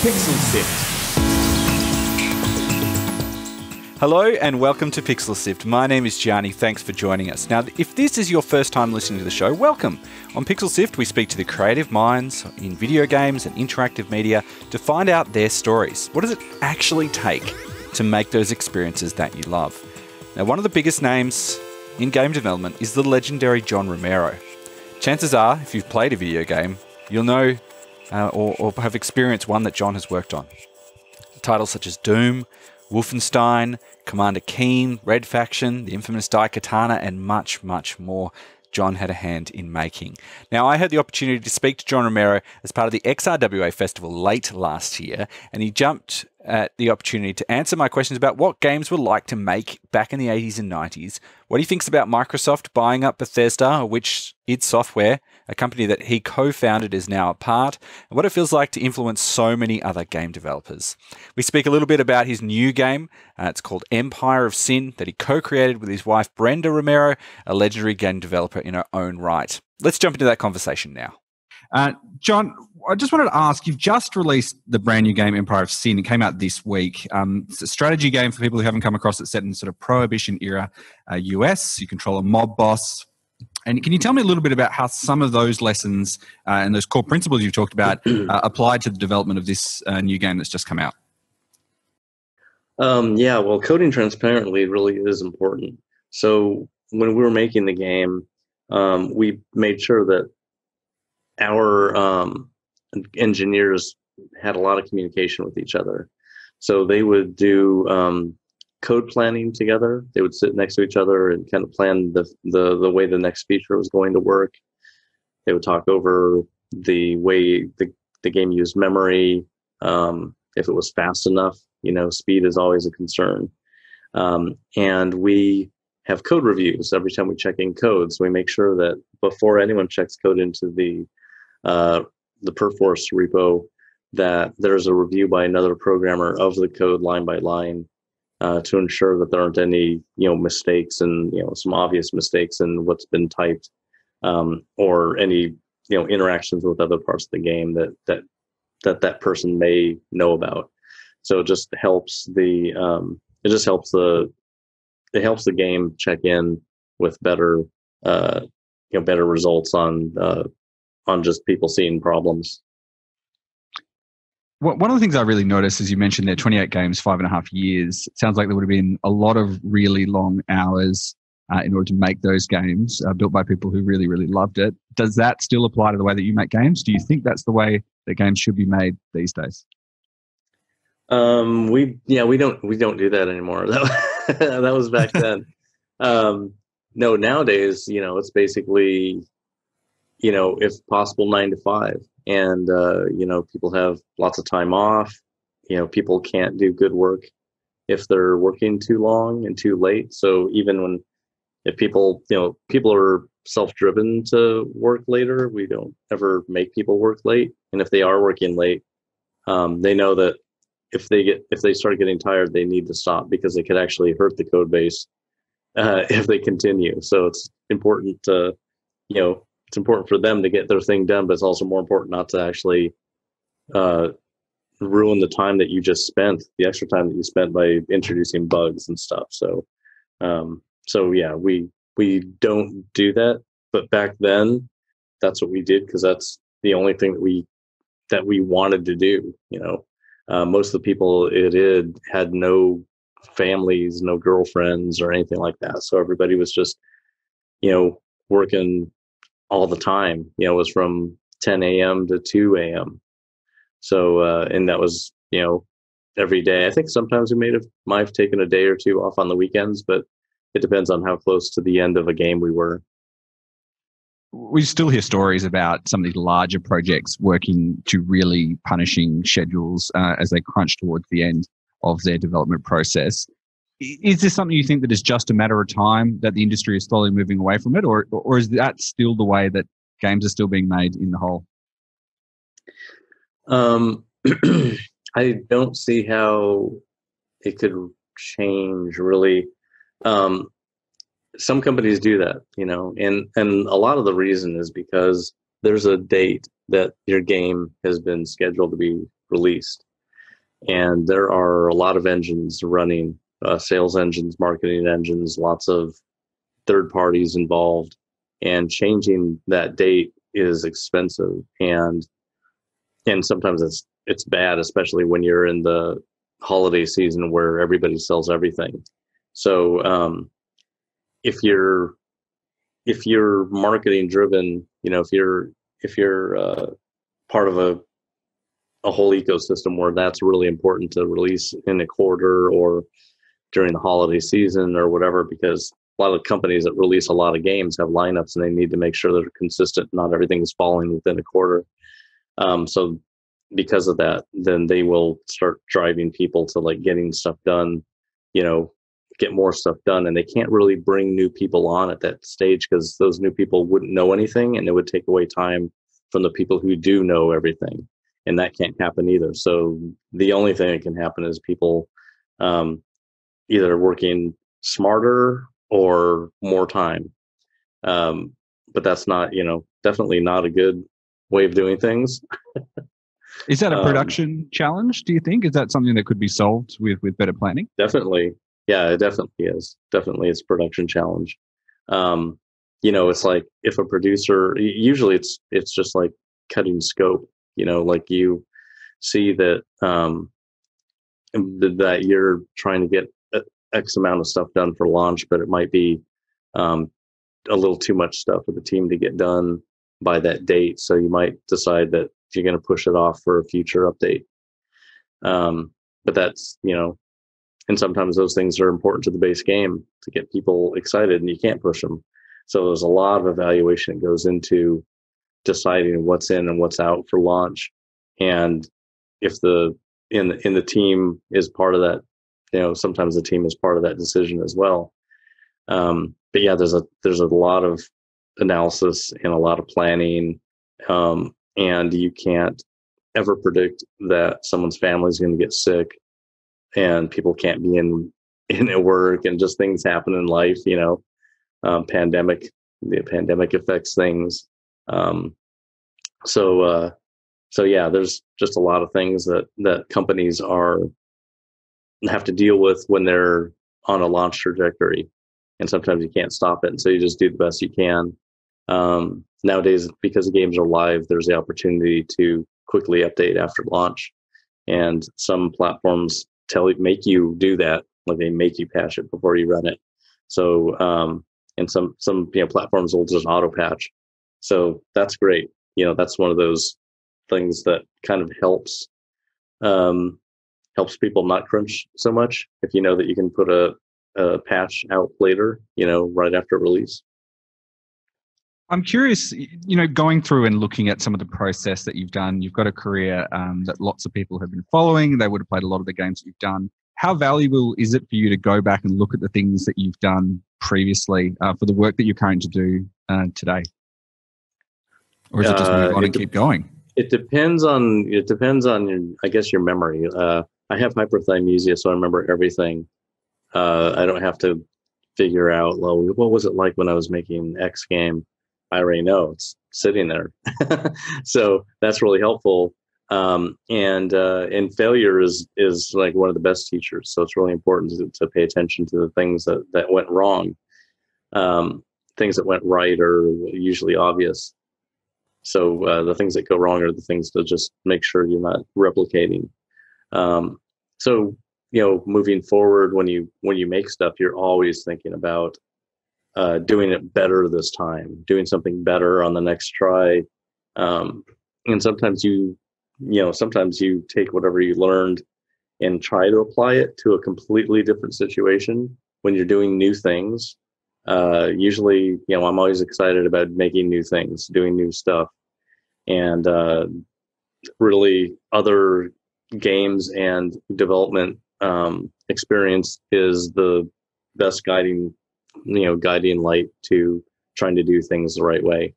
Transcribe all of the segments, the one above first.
Pixel Sift. Hello and welcome to Pixel Sift. My name is Gianni. Thanks for joining us. Now, if this is your first time listening to the show, welcome. On Pixel Sift, we speak to the creative minds in video games and interactive media to find out their stories. What does it actually take to make those experiences that you love? Now, one of the biggest names in game development is the legendary John Romero. Chances are, if you've played a video game, you'll know or have experienced one that John has worked on. Titles such as Doom, Wolfenstein, Commander Keen, Red Faction, the infamous Daikatana, and much, much more John had a hand in making. Now, I had the opportunity to speak to John Romero as part of the XRWA festival late last year, and he jumped at the opportunity to answer my questions about what games were like to make back in the 80s and 90s, what he thinks about Microsoft buying up Bethesda, which id Software, a company that he co-founded, is now a part, and what it feels like to influence so many other game developers. We speak a little bit about his new game. It's called Empire of Sin, that he co-created with his wife Brenda Romero, a legendary game developer in her own right. Let's jump into that conversation now. John, I just wanted to ask, you've just released the brand new game Empire of Sin. It came out this week. It's a strategy game for people who haven't come across it, set in sort of Prohibition era US. You control a mob boss. And can you tell me a little bit about how some of those lessons and those core principles you've talked about applied to the development of this new game that's just come out? Yeah, well, coding transparently really is important. So when we were making the game, we made sure that our engineers had a lot of communication with each other. So they would do code planning together. They would sit next to each other and kind of plan the way the next feature was going to work. They would talk over the way the game used memory, if it was fast enough. You know, speed is always a concern. And we have code reviews every time we check in code. So we make sure that before anyone checks code into the Perforce repo, that there's a review by another programmer of the code line by line to ensure that there aren't any mistakes and some obvious mistakes in what's been typed, or any interactions with other parts of the game that person may know about. So it just helps the game check in with better results on just people seeing problems. One of the things I really noticed, as you mentioned there, 28 games, 5.5 years. It sounds like there would have been a lot of really long hours in order to make those games, built by people who really, really loved it. Does that still apply to the way that you make games? Do you think that's the way that games should be made these days? We don't do that anymore. That was back then. No, nowadays, it's basically, if possible, 9 to 5. And, people have lots of time off. People can't do good work if they're working too long and too late. So even if people are self-driven to work later, we don't ever make people work late. And if they are working late, they know that if they start getting tired, they need to stop, because they could actually hurt the code base if they continue. So it's important to, it's important for them to get their thing done, but it's also more important not to actually ruin the time that you just spent, the extra time that you spent by introducing bugs and stuff. So, yeah, we don't do that. But back then, that's what we did, because that's the only thing that we wanted to do. Most of the people it had no families, no girlfriends or anything like that. So everybody was just, working all the time. It was from 10 a.m. to 2 a.m. So, and that was, every day. I think sometimes we might have taken a day or two off on the weekends, but it depends on how close to the end of a game we were. We still hear stories about some of these larger projects working to really punishing schedules as they crunch towards the end of their development process. Is this something you think that is just a matter of time, that the industry is slowly moving away from it, or is that still the way that games are still being made in the whole? I don't see how it could change, really. Some companies do that, and a lot of the reason is because there's a date that your game has been scheduled to be released. And there are a lot of engines running, sales engines, marketing engines, lots of third parties involved, and changing that date is expensive, and sometimes it's bad, especially when you're in the holiday season where everybody sells everything. So if you're marketing driven, if you're part of a whole ecosystem where that's really important to release in a quarter or during the holiday season or whatever, because a lot of companies that release a lot of games have lineups and they need to make sure they're consistent. Not everything is falling within a quarter. So because of that, then they will start driving people to like getting stuff done, get more stuff done. And they can't really bring new people on at that stage because those new people wouldn't know anything, and it would take away time from the people who do know everything. And that can't happen either. So the only thing that can happen is people either working smarter or more time. But that's not, definitely not a good way of doing things. Is that a production challenge, do you think? Is that something that could be solved with better planning? Definitely. Yeah, it definitely is. Definitely it's a production challenge. It's like if a producer, usually it's just like cutting scope, like you see that that you're trying to get X amount of stuff done for launch, but it might be a little too much stuff for the team to get done by that date. So you might decide that you're going to push it off for a future update. But that's, and sometimes those things are important to the base game to get people excited, and you can't push them. So there's a lot of evaluation that goes into deciding what's in and what's out for launch. And if the team is part of that, sometimes the team is part of that decision as well. But yeah, there's a lot of analysis and a lot of planning, and you can't ever predict that someone's family is going to get sick, and people can't be in at work, and just things happen in life. The pandemic affects things. So yeah, there's just a lot of things that companies have to deal with when they're on a launch trajectory, and sometimes you can't stop it, and so you just do the best you can. Nowadays, because the games are live, there's the opportunity to quickly update after launch, and some platforms make you do that, like they make you patch it before you run it. So and some platforms will just auto patch, so that's great. That's one of those things that kind of helps people not crunch so much if you know that you can put a patch out later, right after release. I'm curious, going through and looking at some of the process that you've done. You've got a career that lots of people have been following. They would have played a lot of the games that you've done. How valuable is it for you to go back and look at the things that you've done previously for the work that you're currently to do today? Or is it just move on and keep going? It depends on your memory. I have hyperthymesia, so I remember everything. I don't have to figure out, well, what was it like when I was making X game? I already know, it's sitting there. So that's really helpful. And failure is like one of the best teachers. So it's really important to pay attention to the things that went wrong. Things that went right are usually obvious. So the things that go wrong are the things to just make sure you're not replicating. So moving forward, when you make stuff, you're always thinking about doing it better this time, doing something better on the next try. And sometimes you take whatever you learned and try to apply it to a completely different situation when you're doing new things. Usually, I'm always excited about making new things, doing new stuff, and really other games and development experience is the best guiding light to trying to do things the right way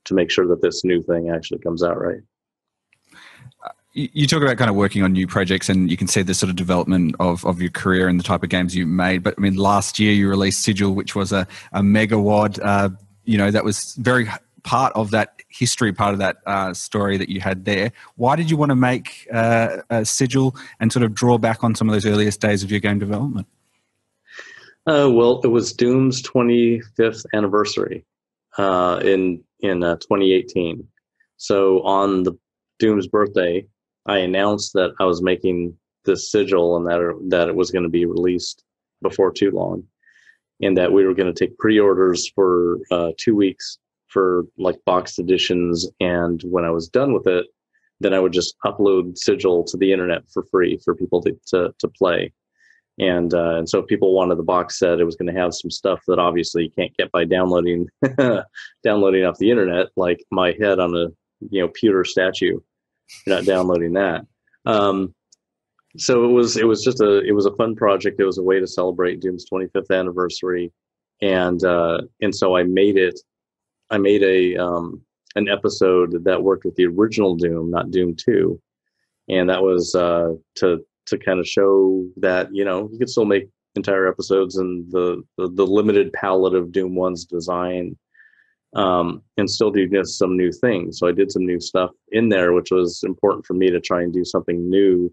to make sure that this new thing actually comes out right. You talk about kind of working on new projects, and you can see the sort of development of your career and the type of games you made. But I mean, last year you released Sigil, which was a mega wad. That was very part of that history, part of that story that you had there. Why did you want to make a sigil and sort of draw back on some of those earliest days of your game development? Well, it was Doom's 25th anniversary in 2018. So on the Doom's birthday, I announced that I was making this sigil and that it was going to be released before too long, and that we were going to take pre-orders for 2 weeks for like boxed editions. And when I was done with it, then I would just upload sigil to the internet for free for people to play. And so if people wanted the box set, it was going to have some stuff that obviously you can't get by downloading off the internet, like my head on a pewter statue. You're not downloading that. So it was a fun project. It was a way to celebrate Doom's 25th anniversary, and so I made an episode that worked with the original Doom, not Doom 2, and that was to kind of show that you could still make entire episodes in the limited palette of Doom 1's design, and still do just some new things. So I did some new stuff in there, which was important for me to try and do something new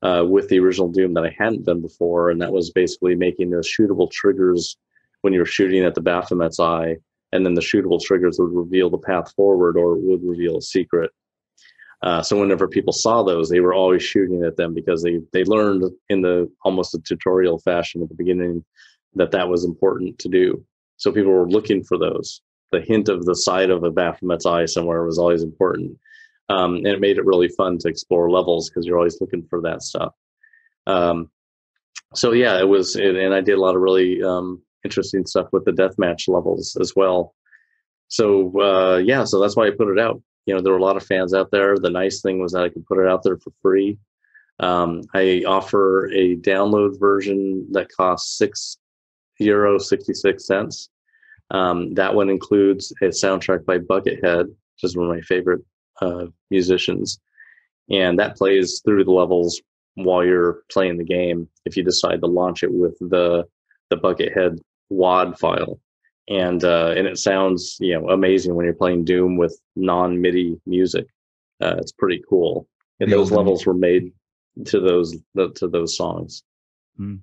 with the original Doom that I hadn't done before, and that was basically making those shootable triggers when you were shooting at the Baphomet's eye, and then the shootable triggers would reveal the path forward or would reveal a secret. So whenever people saw those, they were always shooting at them because they learned in the almost a tutorial fashion at the beginning that was important to do. So people were looking for those. The hint of the side of a Baphomet's eye somewhere was always important. And it made it really fun to explore levels because you're always looking for that stuff. So yeah, and I did a lot of really interesting stuff with the deathmatch levels as well. So so that's why I put it out. There were a lot of fans out there. The nice thing was that I could put it out there for free. I offer a download version that costs €6.66. That one includes a soundtrack by Buckethead, which is one of my favorite musicians, and that plays through the levels while you're playing the game if you decide to launch it with the Buckethead WAD file. And it sounds amazing when you're playing Doom with non-MIDI music. It's pretty cool. And those levels were made to those songs. Mm.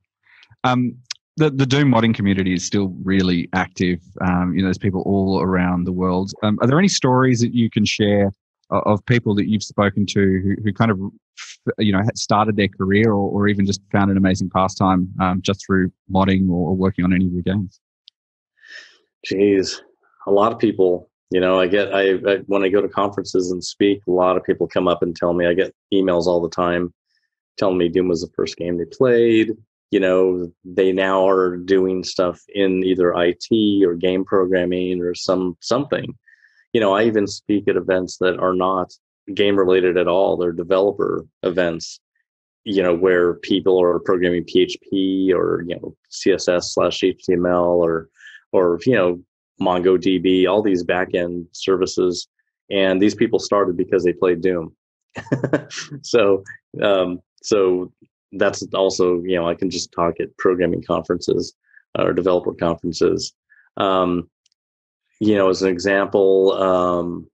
The Doom modding community is still really active. There's people all around the world. Are there any stories that you can share of people that you've spoken to who kind of started their career or even just found an amazing pastime just through modding or working on any of your games? Geez, a lot of people. I when I go to conferences and speak, a lot of people come up and tell me. I get emails all the time telling me Doom was the first game they played. They now are doing stuff in either IT or game programming or something. I even speak at events that are not game related at all. They're developer events, where people are programming PHP or CSS/HTML or MongoDB, all these backend services. And these people started because they played Doom. So that's also, I can just talk at programming conferences or developer conferences. As an example,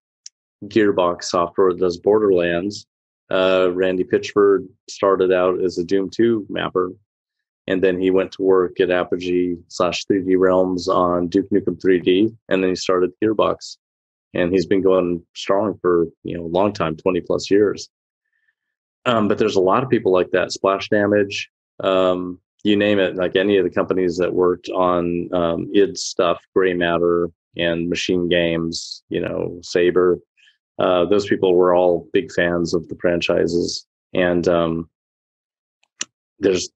Gearbox Software that does Borderlands, Randy Pitchford started out as a Doom 2 mapper, and then he went to work at Apogee/3D Realms on Duke Nukem 3D, and then he started Gearbox, and he's been going strong for a long time, 20 plus years. But there's a lot of people like that. Splash Damage, you name it, like any of the companies that worked on id stuff, Gray Matter and Machine Games, Saber. Those people were all big fans of the franchises, and there's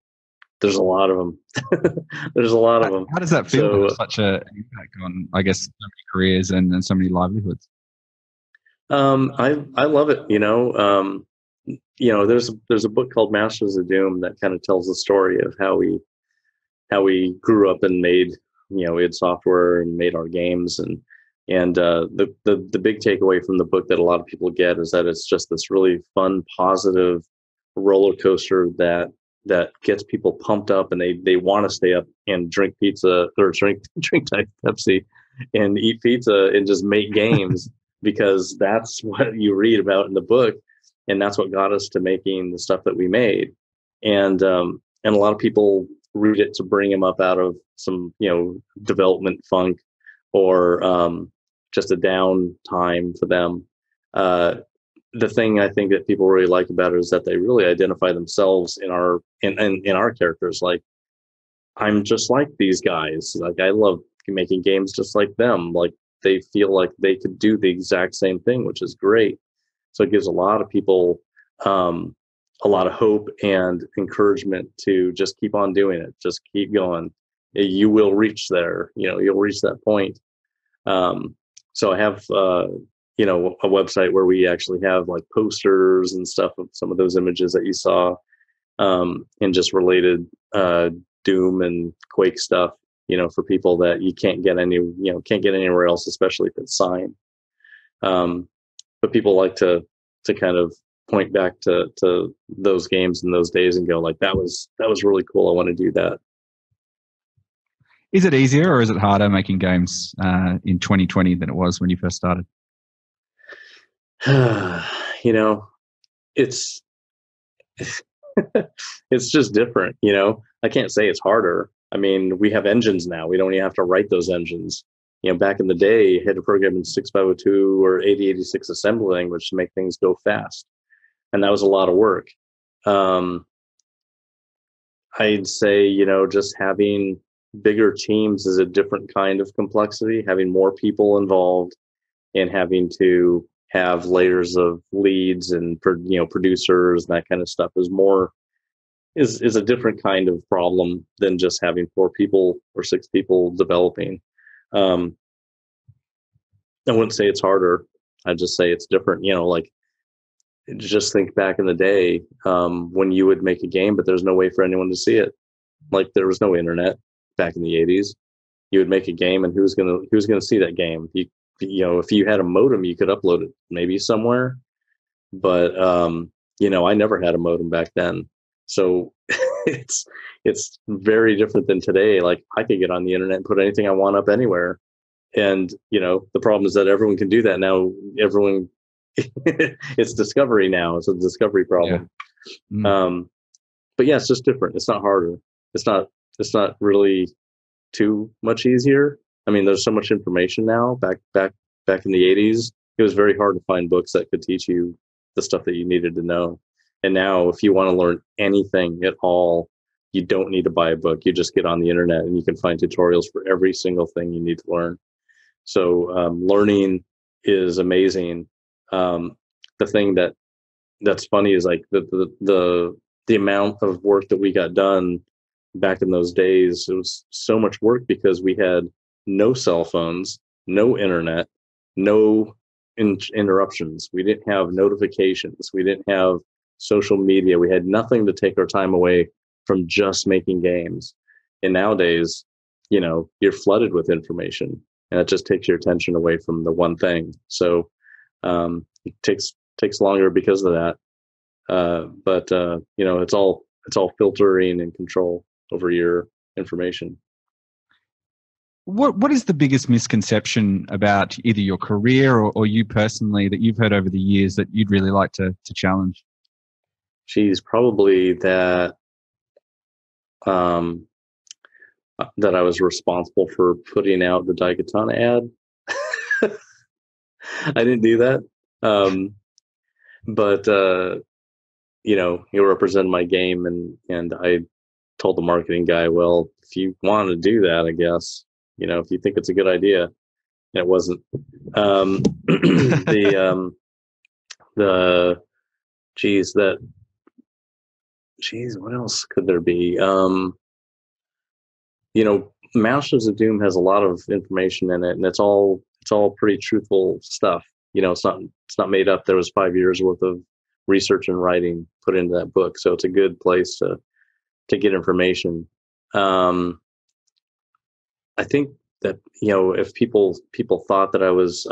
a lot of them. There's a lot of them. How does that feel to have such an impact on, I guess, so many careers and so many livelihoods? I love it. There's a book called Masters of Doom that kind of tells the story of how we grew up and made id Software and made our games, and the big takeaway from the book that a lot of people get is that it's just this really fun, positive roller coaster that gets people pumped up, and they want to stay up and drink pizza or drink Pepsi and eat pizza and just make games because that's what you read about in the book, and that's what got us to making the stuff that we made. And a lot of people read it to bring them up out of some, development funk, or just a down time for them. The thing I think that people really like about it is that they really identify themselves in our characters. Like, I'm just like these guys. Like, I love making games just like them. Like, they feel like they could do the exact same thing, which is great. So it gives a lot of people a lot of hope and encouragement to just keep on doing it. Just keep going. You will reach there. You'll reach that point. So I have, a website where we actually have like posters and stuff of some of those images that you saw, and just related Doom and Quake stuff, for people that you can't get anywhere else, especially if it's signed. But people like to kind of point back to those games in those days and go like, that was really cool. I want to do that. Is it easier or is it harder making games in 2020 than it was when you first started? It's it's just different. I can't say it's harder. I mean, we have engines now. We don't even have to write those engines. Back in the day, you had to program in 6502 or 8086 assembly language to make things go fast. And that was a lot of work. I'd say, just having bigger teams is a different kind of complexity, having more people involved and having to have layers of leads and, producers and that kind of stuff is a different kind of problem than just having 4 people or 6 people developing. I wouldn't say it's harder. I'd just say it's different. Like, just think back in the day, when you would make a game, but there's no way for anyone to see it. Like, there was no internet back in the 80s. You would make a game, and who's gonna see that game? If you had a modem, you could upload it maybe somewhere. But I never had a modem back then, so it's very different than today. Like, I could get on the internet and put anything I want up anywhere. And, the problem is that everyone can do that now. Everyone, it's discovery now. It's a discovery problem. Yeah. But yeah, it's just different. It's not harder. It's not really too much easier. I mean, there's so much information now. Back in the 80s, it was very hard to find books that could teach you the stuff that you needed to know. And now, if you want to learn anything at all, you don't need to buy a book. You just get on the internet and you can find tutorials for every single thing you need to learn. So learning is amazing. The thing that's funny is like the amount of work that we got done back in those days. It was so much work because we had no cell phones, no internet, no interruptions. We didn't have notifications. We didn't have social media. We had nothing to take our time away from just making games. And nowadays, you're flooded with information, and it just takes your attention away from the one thing. So it takes longer because of that. But it's all filtering and control over your information. What is the biggest misconception about either your career or you personally that you've heard over the years that you'd really like to challenge? She's probably that that I was responsible for putting out the Daikatana ad. I didn't do that. But he represented my game, and I told the marketing guy, well, if you want to do that, I guess, if you think it's a good idea. And it wasn't. What else could there be? Masters of Doom has a lot of information in it, and it's all pretty truthful stuff. It's not made up. There was 5 years worth of research and writing put into that book, so it's a good place to get information. I think that if people thought that I was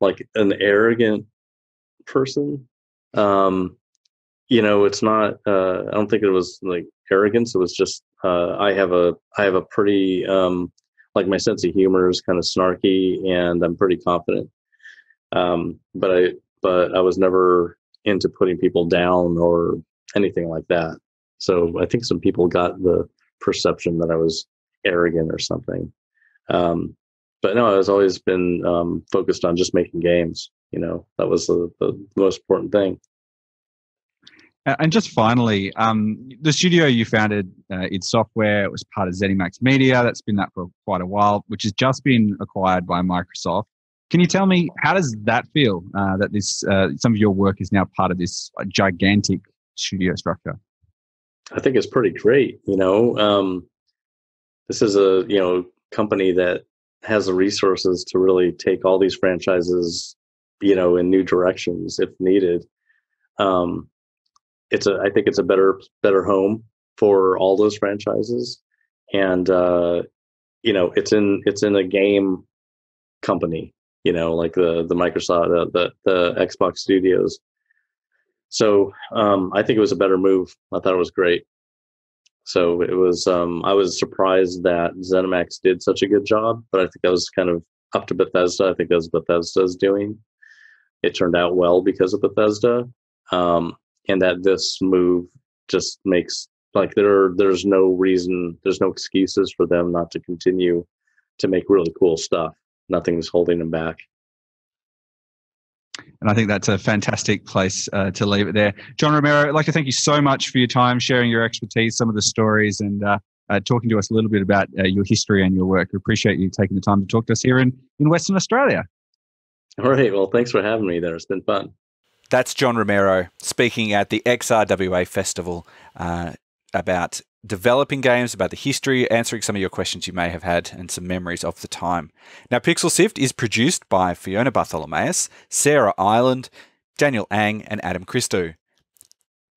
like an arrogant person, it's not. I don't think it was like arrogance. It was just I have a pretty like my sense of humor is kind of snarky, and I'm pretty confident. But I was never into putting people down or anything like that. So I think some people got the perception that I was arrogant or something. But no, I was always been focused on just making games. That was the most important thing. And just finally, the studio you founded, id Software, it was part of ZeniMax Media. That's been that for quite a while, which has just been acquired by Microsoft. Can you tell me, how does that feel, that this some of your work is now part of this gigantic studio structure? I think it's pretty great. This is a company that has the resources to really take all these franchises, in new directions if needed. I think it's a better home for all those franchises, and it's in a game company, like the Microsoft, the Xbox Studios. So I think it was a better move. I thought it was great. So it was. I was surprised that ZeniMax did such a good job, but I think that was kind of up to Bethesda. I think that's what Bethesda's doing. It turned out well because of Bethesda. And that this move just makes, like, there's no reason, there's no excuses for them not to continue to make really cool stuff. Nothing's holding them back. And I think that's a fantastic place to leave it there. John Romero, I'd like to thank you so much for your time, sharing your expertise, some of the stories, and talking to us a little bit about your history and your work. We appreciate you taking the time to talk to us here in Western Australia. All right. Well, thanks for having me there. It's been fun. That's John Romero speaking at the XRWA Festival about developing games, about the history, answering some of your questions you may have had, and some memories of the time. Now, Pixel Sift is produced by Fiona Bartholomaeus, Sarah Ireland, Daniel Ang, and Adam Christou.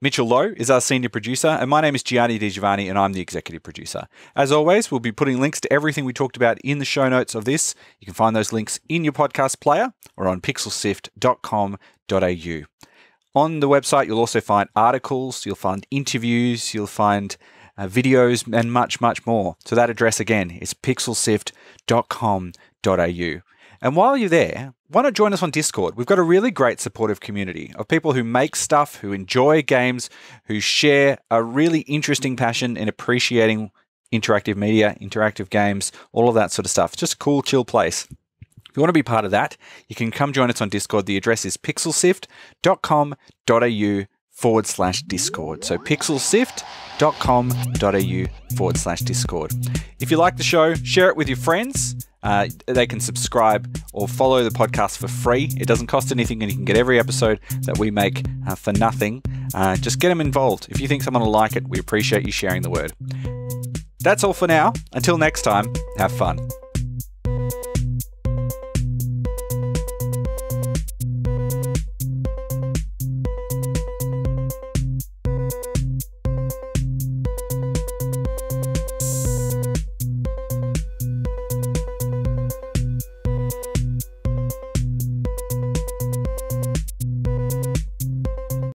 Mitchell Lowe is our senior producer, and my name is Gianni Giovanni, and I'm the executive producer. As always, we'll be putting links to everything we talked about in the show notes of this. You can find those links in your podcast player or on pixelsift.com.au. On the website, you'll also find articles, you'll find interviews, you'll find videos, and much, much more. So that address again is pixelsift.com.au. And while you're there, why not join us on Discord? We've got a really great supportive community of people who make stuff, who enjoy games, who share a really interesting passion in appreciating interactive media, interactive games, all of that sort of stuff. It's just a cool, chill place. If you want to be part of that, you can come join us on Discord. The address is pixelsift.com.au/Discord. So pixelsift.com.au/Discord. If you like the show, share it with your friends. They can subscribe or follow the podcast for free. It doesn't cost anything, and you can get every episode that we make for nothing. Just get them involved. If you think someone will like it, we appreciate you sharing the word. That's all for now. Until next time, have fun.